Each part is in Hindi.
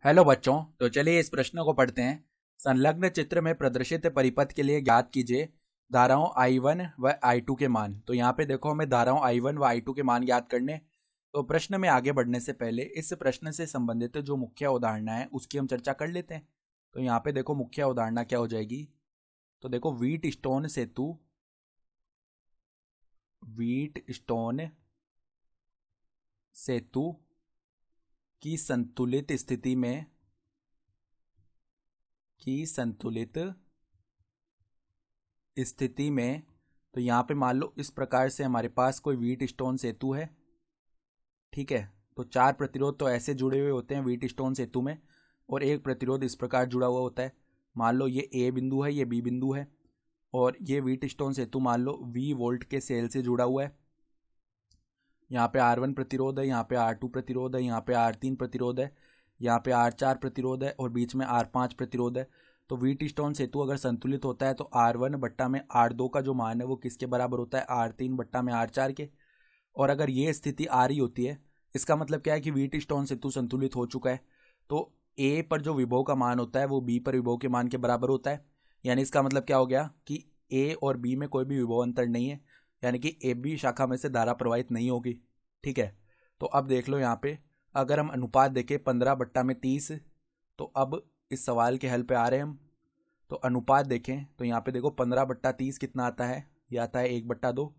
हेलो बच्चों। तो चलिए इस प्रश्न को पढ़ते हैं। संलग्न चित्र में प्रदर्शित परिपथ के लिए ज्ञात कीजिए धाराओं I1 व I2 के मान। तो यहाँ पे देखो हमें धाराओं I1 व I2 के मान ज्ञात करने। तो प्रश्न में आगे बढ़ने से पहले इस प्रश्न से संबंधित जो मुख्य अवधारणा है उसकी हम चर्चा कर लेते हैं। तो यहाँ पे देखो मुख्य अवधारणा क्या हो जाएगी। तो देखो व्हीट स्टोन सेतु की संतुलित स्थिति में तो यहाँ पे मान लो इस प्रकार से हमारे पास कोई व्हीट स्टोन सेतु है। ठीक है, तो 4 प्रतिरोध तो ऐसे जुड़े हुए होते हैं व्हीट स्टोन सेतु में, और एक प्रतिरोध इस प्रकार जुड़ा हुआ होता है। मान लो ये ए बिंदु है, ये बी बिंदु है, और ये व्हीट स्टोन सेतु मान लो V वोल्ट के सेल से जुड़ा हुआ है। यहाँ पे R1 प्रतिरोध है, यहाँ पे R2 प्रतिरोध है, यहाँ पे R3 प्रतिरोध है, यहाँ पे R4 प्रतिरोध है, और बीच में R5 प्रतिरोध है। तो व्हीट स्टोन सेतु अगर संतुलित होता है तो R1 बट्टा में R2 का जो मान है वो किसके बराबर होता है, R3 बट्टा में R4 के। और अगर ये स्थिति आ रही होती है, इसका मतलब क्या है कि व्हीट स्टोन सेतु संतुलित हो चुका है। तो ए पर जो विभव का मान होता है वो बी पर विभव के मान के बराबर होता है। यानी इसका मतलब क्या हो गया कि ए और बी में कोई भी विभव अंतर नहीं है, यानी कि ए बी शाखा में से धारा प्रवाहित नहीं होगी। ठीक है, तो अब देख लो यहाँ पे अगर हम अनुपात देखें 15/30। तो अब इस सवाल के हल पे आ रहे हैं हम। तो अनुपात देखें तो यहाँ पे देखो 15/30 कितना आता है, ये आता है 1/2।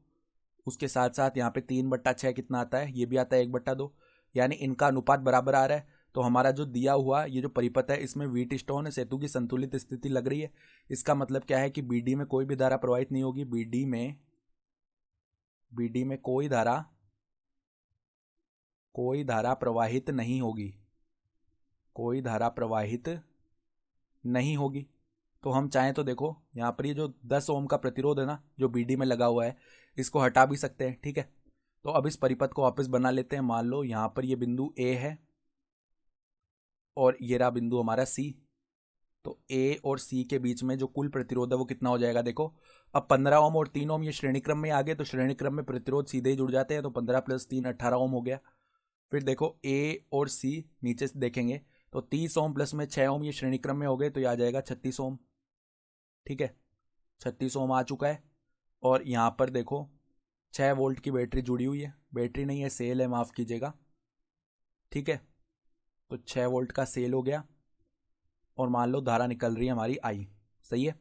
उसके साथ साथ यहाँ पे 3/6 कितना आता है, ये भी आता है 1/2। यानी इनका अनुपात बराबर आ रहा है। तो हमारा जो दिया हुआ ये जो परिपथ है इसमें व्हीट स्टोन सेतु की संतुलित स्थिति लग रही है। इसका मतलब क्या है कि बीडी में कोई भी धारा प्रवाहित नहीं होगी। बीडी में कोई धारा प्रवाहित नहीं होगी, कोई धारा प्रवाहित नहीं होगी। तो हम चाहें तो देखो यहाँ पर ये जो 10 ओम का प्रतिरोध है ना जो बीडी में लगा हुआ है, इसको हटा भी सकते हैं। ठीक है, तो अब इस परिपथ को वापस बना लेते हैं। मान लो यहाँ पर ये बिंदु ए है और ये रहा बिंदु हमारा सी। तो ए और सी के बीच में जो कुल प्रतिरोध है वो कितना हो जाएगा, देखो अब 15 ओम और 3 ओम ये श्रेणी क्रम में आ गए, तो श्रेणी क्रम में प्रतिरोध सीधे ही जुड़ जाते हैं। तो 15 + 3 18 ओम हो गया। फिर देखो ए और सी नीचे से देखेंगे तो 30 ओम प्लस में 6 ओम ये श्रेणी क्रम में हो गए, तो ये आ जाएगा 36 ओम। ठीक है, 36 ओम आ चुका है। और यहाँ पर देखो 6 वोल्ट की बैटरी जुड़ी हुई है, बैटरी नहीं है सेल है, माफ़ कीजिएगा। ठीक है, तो 6 वोल्ट का सेल हो गया और मान लो धारा निकल रही है हमारी आई। सही है,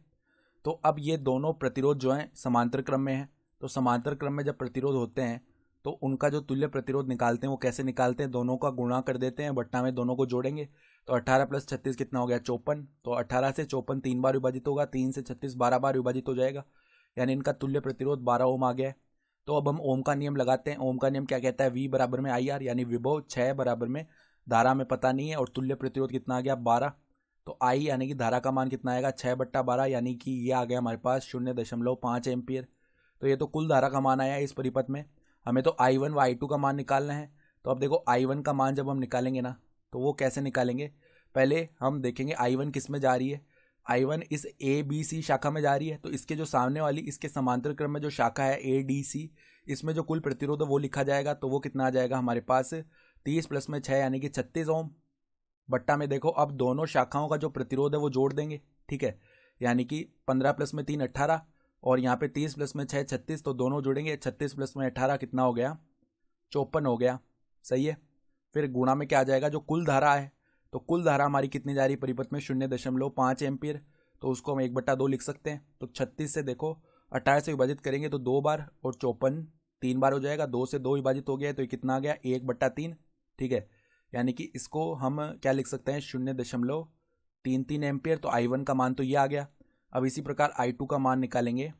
तो अब ये दोनों प्रतिरोध जो हैं समांतर क्रम में हैं। तो समांतर क्रम में जब प्रतिरोध होते हैं तो उनका जो तुल्य प्रतिरोध निकालते हैं वो कैसे निकालते हैं, दोनों का गुणा कर देते हैं, बट्टा में दोनों को जोड़ेंगे। तो 18 + 36 कितना हो गया, 54। तो 18 से 54 3 बार विभाजित होगा, 3 से 36 12 बार विभाजित हो जाएगा, यानी इनका तुल्य प्रतिरोध 12 ओम आ गया है। तो अब हम ओम का नियम लगाते हैं। ओम का नियम क्या कहता है, V बराबर में IR, यानी विभव 6 बराबर में धारा में पता नहीं है और तुल्य प्रतिरोध कितना आ गया 12। तो आई यानी कि धारा का मान कितना आएगा 6/12, यानी कि ये आ गया हमारे पास 0.5 एम्पियर। तो ये तो कुल धारा का मान आया इस परिपथ में। हमें तो I1 व I2 का मान निकालना है। तो अब देखो I1 का मान जब हम निकालेंगे ना तो वो कैसे निकालेंगे, पहले हम देखेंगे I1 किस में जा रही है। I1 इस ABC शाखा में जा रही है, तो इसके जो सामने वाली इसके समांतर क्रम में जो शाखा है ADC, इसमें जो कुल प्रतिरोध है वो लिखा जाएगा। तो वो कितना आ जाएगा हमारे पास 30 + में 6 यानी कि 36 ओम। बट्टा में देखो अब दोनों शाखाओं का जो प्रतिरोध है वो जोड़ देंगे। ठीक है, यानी कि 15 + में 3 18 और यहाँ पे 30 + में 6 36, तो दोनों जुड़ेंगे। 36 + में 18 कितना हो गया, 54 हो गया। सही है, फिर गुणा में क्या आ जाएगा जो कुल धारा है। तो कुल धारा हमारी कितनी जा रही है परिपथ में 0.5 एम्पियर, तो उसको हम 1/2 लिख सकते हैं। तो 36 से देखो 18 से विभाजित करेंगे तो 2 बार, और 54 3 बार हो जाएगा, 2 से 2 विभाजित हो गया, तो ये कितना आ गया 1/3। ठीक है, यानी कि इसको हम क्या लिख सकते हैं 0.33 एम्पियर। तो I1 का मान तो ये आ गया। अब इसी प्रकार I2 का मान निकालेंगे।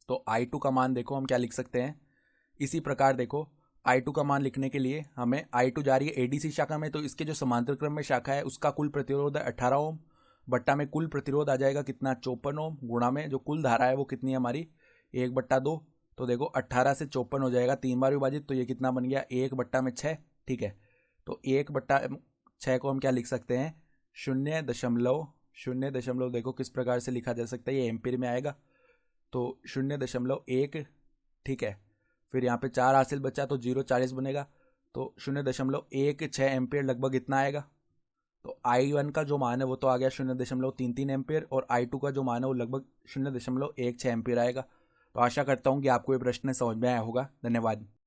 तो I2 का मान देखो हम क्या लिख सकते हैं, इसी प्रकार देखो I2 का मान लिखने के लिए हमें I2 जा रही है ADC शाखा में, तो इसके जो समांतर क्रम में शाखा है उसका कुल प्रतिरोध है 18 ओम, बट्टा में कुल प्रतिरोध आ जाएगा कितना 54 ओम, गुणा में जो कुल धारा है वो कितनी है हमारी 1/2। तो देखो 18 से 54 हो जाएगा 3 बार विभाजित, तो ये कितना बन गया 1/6। ठीक है, तो 1/6 को हम क्या लिख सकते हैं 0.0 देखो किस प्रकार से लिखा जा सकता है, ये एम्पीयर में आएगा। तो 0.1। ठीक है, फिर यहाँ पे 4 हासिल बचा तो 0.40 बनेगा, तो 0.16 एम्पीयर लगभग इतना आएगा। I1 का जो मान है वो तो आ गया 0.33 एम्पियर और I2 का जो मान है वो लगभग 0.16 एम्पियर आएगा। तो आशा करता हूँ कि आपको ये प्रश्न समझ में आया होगा। धन्यवाद।